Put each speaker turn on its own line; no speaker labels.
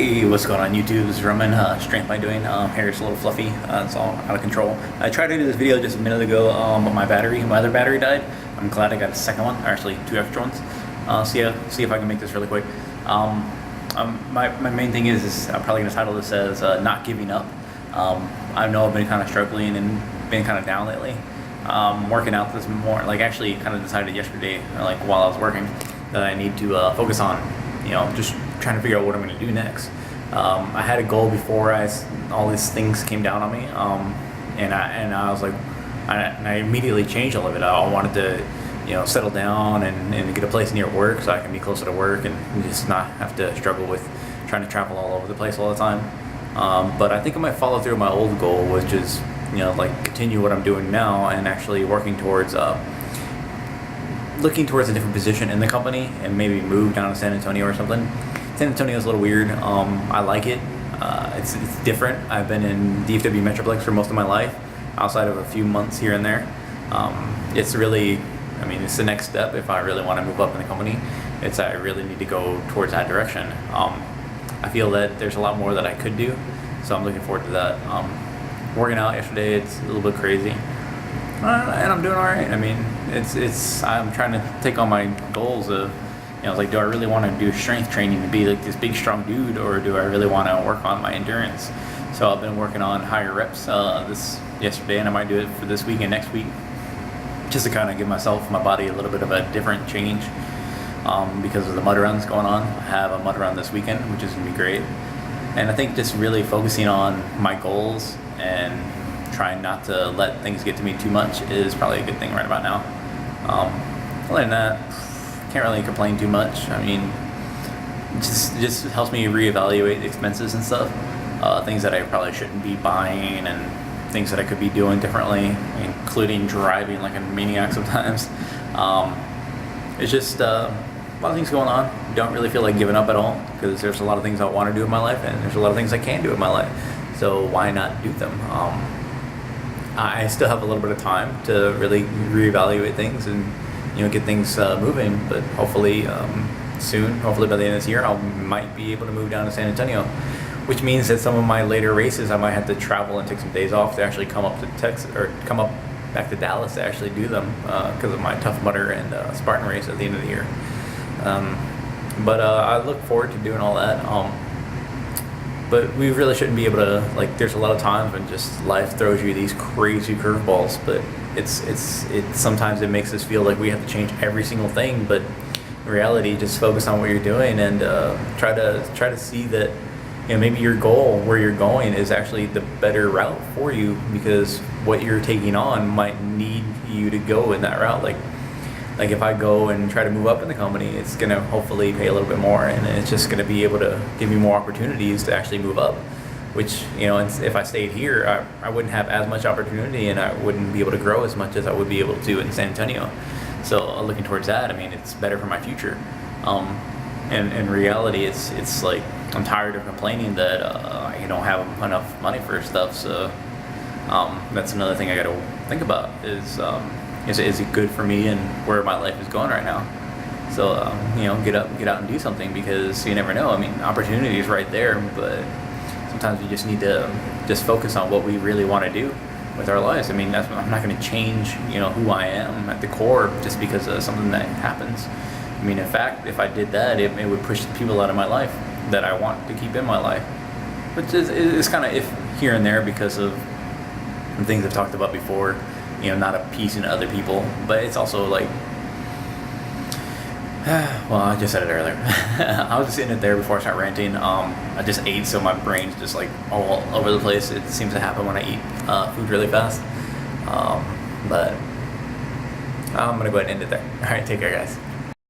Hey, what's going on YouTube? This is Roman. Strength by doing. Hair's a little fluffy. It's all out of control. I tried to do this video just a minute ago, but my other battery died. I'm glad I got a second one, or actually two extra ones. So yeah, see if I can make this really quick. My main thing is I'm probably gonna title this as not giving up. I know I've been kind of struggling and been kind of down lately. Working out this more, like actually kind of decided yesterday, like while I was working, that I need to focus on, just trying to figure out what I'm going to do next. I had a goal before all these things came down on me, and I was like, I immediately changed all of it. I wanted to, settle down and get a place near work so I can be closer to work and just not have to struggle with trying to travel all over the place all the time. But I think I might follow through my old goal, which is, like continue what I'm doing now and actually working towards looking towards a different position in the company and maybe move down to San Antonio or something. San Antonio is a little weird. I like it. It's different. I've been in DFW Metroplex for most of my life, outside of a few months here and there. It's really, it's the next step if I really want to move up in the company. I really need to go towards that direction. I feel that there's a lot more that I could do, so I'm looking forward to that. Working out yesterday, it's a little bit crazy. And I'm doing all right. I'm trying to take on my goals of, do I really want to do strength training to be like this big strong dude, or do I really want to work on my endurance? So I've been working on higher reps yesterday, and I might do it for this week and next week, just to kind of give my body a little bit of a different change, because of the mud runs going on. I have a mud run this weekend, which is going to be great. And I think just really focusing on my goals and trying not to let things get to me too much is probably a good thing right about now. Other than that, can't really complain too much. Just helps me reevaluate expenses and stuff. Things that I probably shouldn't be buying and things that I could be doing differently, including driving like a maniac sometimes. It's just a lot of things going on. Don't really feel like giving up at all, because there's a lot of things I want to do in my life and there's a lot of things I can do in my life. So why not do them? I still have a little bit of time to really reevaluate things and get things moving, but hopefully soon, hopefully by the end of this year, I might be able to move down to San Antonio, which means that some of my later races I might have to travel and take some days off to actually come up to Texas, or come up back to Dallas to actually do them, because of my Tough Mudder and Spartan race at the end of the year. But I look forward to doing all that. But we really shouldn't be able to, there's a lot of times when just life throws you these crazy curveballs, but sometimes it makes us feel like we have to change every single thing, but in reality, just focus on what you're doing and try to see that, maybe your goal, where you're going, is actually the better route for you, because what you're taking on might need you to go in that route. Like if I go and try to move up in the company, it's going to hopefully pay a little bit more, and it's just going to be able to give me more opportunities to actually move up, which, if I stayed here, I wouldn't have as much opportunity and I wouldn't be able to grow as much as I would be able to in San Antonio. So looking towards that, it's better for my future. And in reality, it's like I'm tired of complaining that I don't have enough money for stuff. So that's another thing I got to think about is it good for me and where my life is going right now? So get out and do something, because you never know. Opportunity is right there, but sometimes we just need to just focus on what we really want to do with our lives. I'm not going to change who I am at the core just because of something that happens. In fact, if I did that, it would push the people out of my life that I want to keep in my life, which is kind of if here and there, because of things I've talked about before. Not appeasing other people, but it's also like, well, I just said it earlier. I was just sitting there before I start ranting. I just ate, so my brain's just like all over the place. It seems to happen when I eat food really fast. But I'm gonna go ahead and end it there. All right, take care, guys.